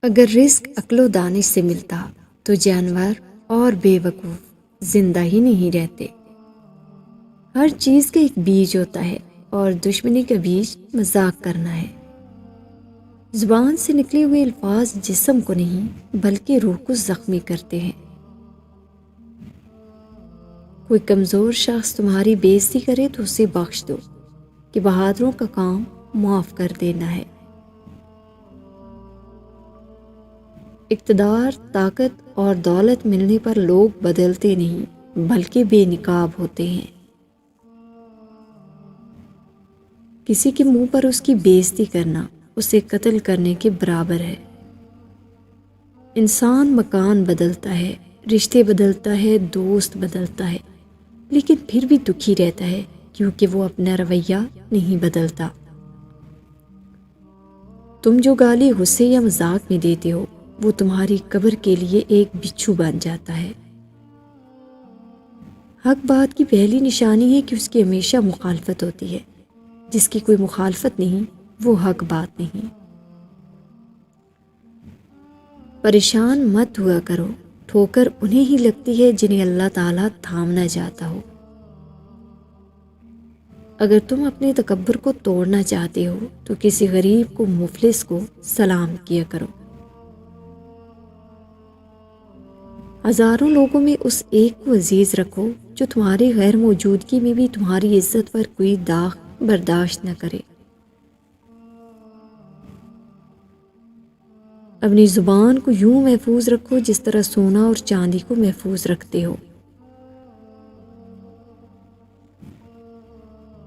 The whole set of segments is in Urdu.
اگر رزق عقل و دانش سے ملتا تو جانور اور بے وقوف زندہ ہی نہیں رہتے۔ ہر چیز کا ایک بیج ہوتا ہے اور دشمنی کا بیج مذاق کرنا ہے۔ زبان سے نکلے ہوئے الفاظ جسم کو نہیں بلکہ روح کو زخمی کرتے ہیں۔ کوئی کمزور شخص تمہاری بے عزتی کرے تو اسے بخش دو کہ بہادروں کا کام معاف کر دینا ہے۔ اقتدار، طاقت اور دولت ملنے پر لوگ بدلتے نہیں بلکہ بے نقاب ہوتے ہیں۔ کسی کے منہ پر اس کی بے عزتی کرنا اسے قتل کرنے کے برابر ہے۔ انسان مکان بدلتا ہے، رشتے بدلتا ہے، دوست بدلتا ہے، لیکن پھر بھی دکھی رہتا ہے کیونکہ وہ اپنا رویہ نہیں بدلتا۔ تم جو گالی غصے یا مذاق میں دیتے ہو وہ تمہاری قبر کے لیے ایک بچھو بن جاتا ہے۔ حق بات کی پہلی نشانی ہے کہ اس کی ہمیشہ مخالفت ہوتی ہے۔ جس کی کوئی مخالفت نہیں وہ حق بات نہیں۔ پریشان مت ہوا کرو، ٹھوکر انہیں ہی لگتی ہے جنہیں اللہ تعالیٰ تھامنا چاہتا ہو۔ اگر تم اپنے تکبر کو توڑنا چاہتے ہو تو کسی غریب کو، مفلس کو سلام کیا کرو۔ ہزاروں لوگوں میں اس ایک کو عزیز رکھو جو تمہاری غیر موجودگی میں بھی تمہاری عزت پر کوئی داغ برداشت نہ کرے۔ اپنی زبان کو یوں محفوظ رکھو جس طرح سونا اور چاندی کو محفوظ رکھتے ہو۔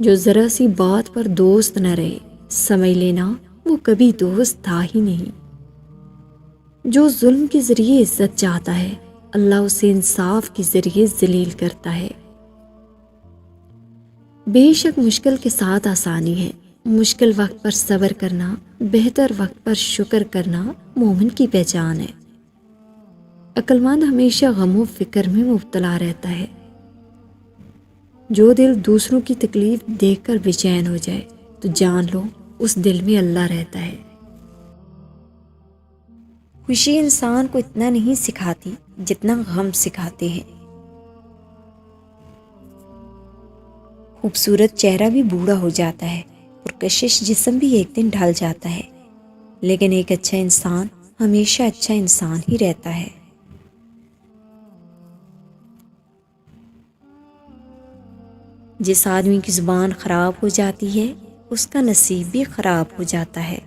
جو ذرا سی بات پر دوست نہ رہے، سمجھ لینا وہ کبھی دوست تھا ہی نہیں۔ جو ظلم کے ذریعے عزت چاہتا ہے، اللہ اسے انصاف کے ذریعے ذلیل کرتا ہے۔ بے شک مشکل کے ساتھ آسانی ہے، مشکل وقت پر صبر کرنا، بہتر وقت پر شکر کرنا مومن کی پہچان ہے۔ عقل مند ہمیشہ غم و فکر میں مبتلا رہتا ہے۔ جو دل دوسروں کی تکلیف دیکھ کر بے چین ہو جائے تو جان لو اس دل میں اللہ رہتا ہے۔ خوشی انسان کو اتنا نہیں سکھاتی جتنا غم سکھاتے ہیں۔ خوبصورت چہرہ بھی بوڑھا ہو جاتا ہے اور کشش جسم بھی ایک دن ڈھل جاتا ہے، لیکن ایک اچھا انسان ہمیشہ اچھا انسان ہی رہتا ہے۔ جس آدمی کی زبان خراب ہو جاتی ہے اس کا نصیب بھی خراب ہو جاتا ہے۔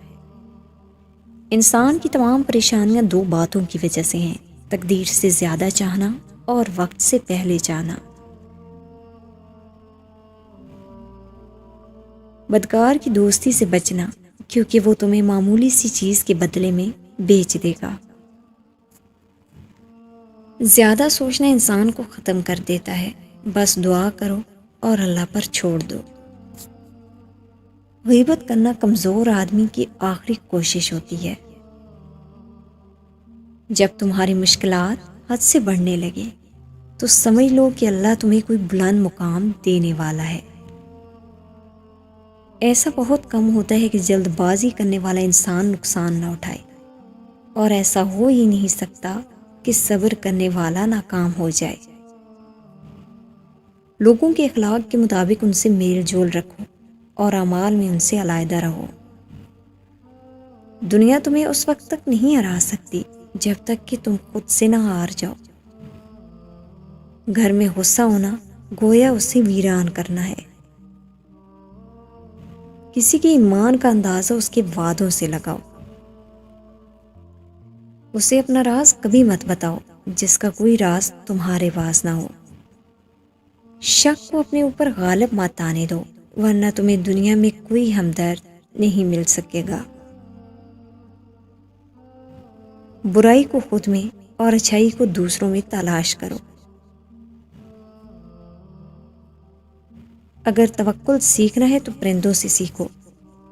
انسان کی تمام پریشانیاں دو باتوں کی وجہ سے ہیں: تقدیر سے زیادہ چاہنا اور وقت سے پہلے جانا۔ بدکار کی دوستی سے بچنا کیونکہ وہ تمہیں معمولی سی چیز کے بدلے میں بیچ دے گا۔ زیادہ سوچنا انسان کو ختم کر دیتا ہے، بس دعا کرو اور اللہ پر چھوڑ دو۔ غیبت کرنا کمزور آدمی کی آخری کوشش ہوتی ہے۔ جب تمہاری مشکلات حد سے بڑھنے لگے تو سمجھ لو کہ اللہ تمہیں کوئی بلند مقام دینے والا ہے۔ ایسا بہت کم ہوتا ہے کہ جلد بازی کرنے والا انسان نقصان نہ اٹھائے، اور ایسا ہو ہی نہیں سکتا کہ صبر کرنے والا ناکام ہو جائے۔ لوگوں کے اخلاق کے مطابق ان سے میل جول رکھو اور اعمال میں ان سے علیحدہ رہو۔ دنیا تمہیں اس وقت تک نہیں ہرا سکتی جب تک کہ تم خود سے نہ ہار جاؤ۔ گھر میں غصہ ہونا گویا اسے ویران کرنا ہے۔ کسی کے ایمان کا اندازہ اس کے وعدوں سے لگاؤ۔ اسے اپنا راز کبھی مت بتاؤ جس کا کوئی راز تمہارے پاس نہ ہو۔ شک کو اپنے اوپر غالب مت آنے دو ورنہ تمہیں دنیا میں کوئی ہمدرد نہیں مل سکے گا۔ برائی کو خود میں اور اچھائی کو دوسروں میں تلاش کرو۔ اگر توکل سیکھنا ہے تو پرندوں سے سیکھو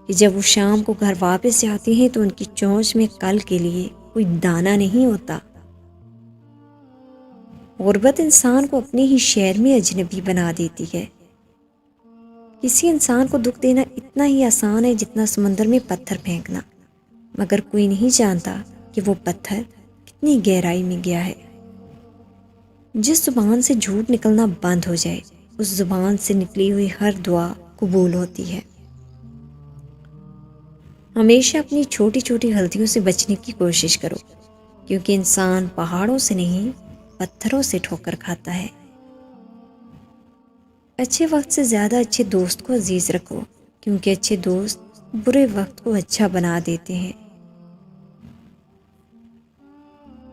کہ جب وہ شام کو گھر واپس جاتے ہیں تو ان کی چونچ میں کل کے لیے کوئی دانہ نہیں ہوتا۔ غربت انسان کو اپنے ہی شہر میں اجنبی بنا دیتی ہے۔ کسی انسان کو دکھ دینا اتنا ہی آسان ہے جتنا سمندر میں پتھر پھینکنا، مگر کوئی نہیں جانتا کہ وہ پتھر کتنی گہرائی میں گیا ہے۔ جس زبان سے جھوٹ نکلنا بند ہو جائے، اس زبان سے نکلی ہوئی ہر دعا قبول ہوتی ہے۔ ہمیشہ اپنی چھوٹی چھوٹی غلطیوں سے بچنے کی کوشش کرو، کیونکہ انسان پہاڑوں سے نہیں پتھروں سے ٹھوکر کھاتا ہے۔ اچھے وقت سے زیادہ اچھے دوست کو عزیز رکھو، کیونکہ اچھے دوست برے وقت کو اچھا بنا دیتے ہیں۔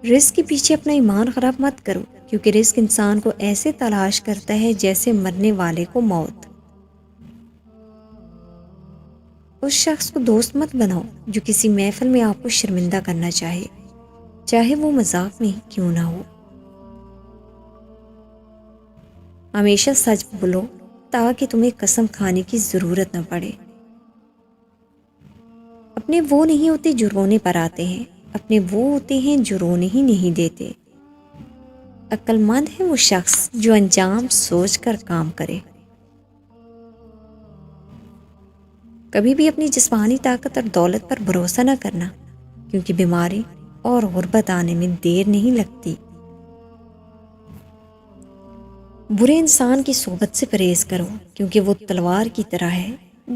رزق کے پیچھے اپنا ایمان خراب مت کرو، کیونکہ رزق انسان کو ایسے تلاش کرتا ہے جیسے مرنے والے کو موت۔ اس شخص کو دوست مت بناؤ جو کسی محفل میں آپ کو شرمندہ کرنا چاہے وہ مذاق میں کیوں نہ ہو۔ ہمیشہ سچ بولو تاکہ تمہیں قسم کھانے کی ضرورت نہ پڑے۔ اپنے وہ نہیں ہوتے جو رونے پر آتے ہیں، اپنے وہ ہوتے ہیں جو رونے ہی نہیں دیتے۔ عقل مند ہے وہ شخص جو انجام سوچ کر کام کرے۔ کبھی بھی اپنی جسمانی طاقت اور دولت پر بھروسہ نہ کرنا، کیونکہ بیماری اور غربت آنے میں دیر نہیں لگتی۔ برے انسان کی صحبت سے پرہیز کرو، کیونکہ وہ تلوار کی طرح ہے،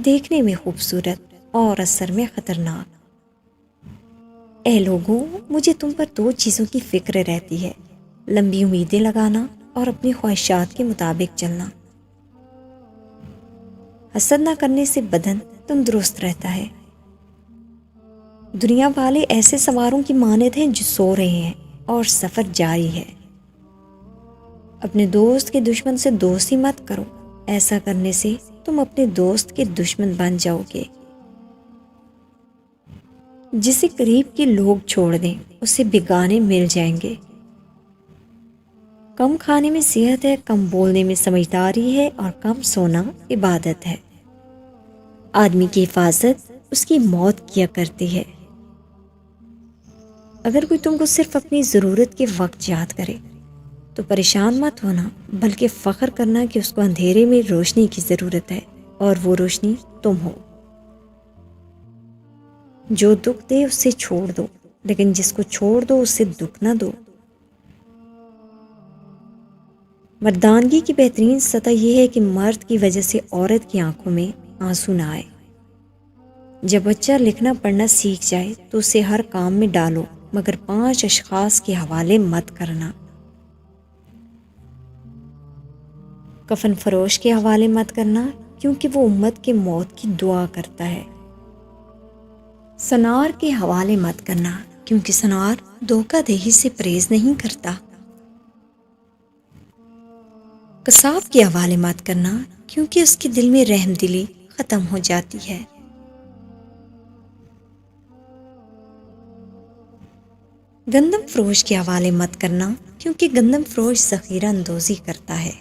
دیکھنے میں خوبصورت اور اثر میں خطرناک۔ اے لوگوں، مجھے تم پر 2 چیزوں کی فکر رہتی ہے، لمبی امیدیں لگانا اور اپنی خواہشات کے مطابق چلنا۔ حسد نہ کرنے سے بدن تندرست رہتا ہے۔ دنیا والے ایسے سواروں کی مانند ہیں جو سو رہے ہیں اور سفر جاری ہے۔ اپنے دوست کے دشمن سے دوستی مت کرو، ایسا کرنے سے تم اپنے دوست کے دشمن بن جاؤ گے۔ جسے قریب کے لوگ چھوڑ دیں، اسے بیگانے مل جائیں گے۔ کم کھانے میں صحت ہے، کم بولنے میں سمجھداری ہے، اور کم سونا عبادت ہے۔ آدمی کی حفاظت اس کی موت کیا کرتی ہے۔ اگر کوئی تم کو صرف اپنی ضرورت کے وقت یاد کرے تو پریشان مت ہونا، بلکہ فخر کرنا کہ اس کو اندھیرے میں روشنی کی ضرورت ہے اور وہ روشنی تم ہو۔ جو دکھ دے اس سے چھوڑ دو، لیکن جس کو چھوڑ دو اس سے دکھ نہ دو۔ مردانگی کی بہترین سطح یہ ہے کہ مرد کی وجہ سے عورت کی آنکھوں میں آنسو نہ آئے۔ جب بچہ لکھنا پڑھنا سیکھ جائے تو اسے ہر کام میں ڈالو، مگر 5 اشخاص کے حوالے مت کرنا۔ کفن فروش کے حوالے مت کرنا، کیونکہ وہ امت کے موت کی دعا کرتا ہے۔ سنار کے حوالے مت کرنا، کیونکہ سنار دھوکہ دہی سے پرہیز نہیں کرتا۔ قصاب کے حوالے مت کرنا، کیونکہ اس کے دل میں رحم دلی ختم ہو جاتی ہے۔ گندم فروش کے حوالے مت کرنا، کیونکہ گندم فروش ذخیرہ اندوزی کرتا ہے۔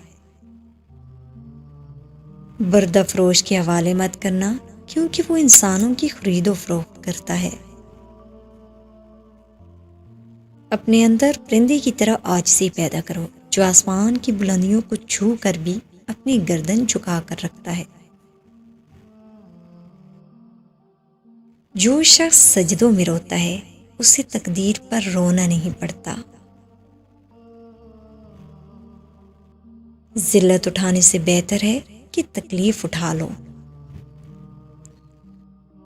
بردہ فروش کے حوالے مت کرنا، کیونکہ وہ انسانوں کی خرید و فروخت کرتا ہے۔ اپنے اندر پرندے کی طرح عاجزی پیدا کرو، جو آسمان کی بلندیوں کو چھو کر بھی اپنی گردن جھکا کر رکھتا ہے۔ جو شخص سجدوں میں روتا ہے اسے تقدیر پر رونا نہیں پڑتا۔ ذلت اٹھانے سے بہتر ہے کہ تکلیف اٹھا لو۔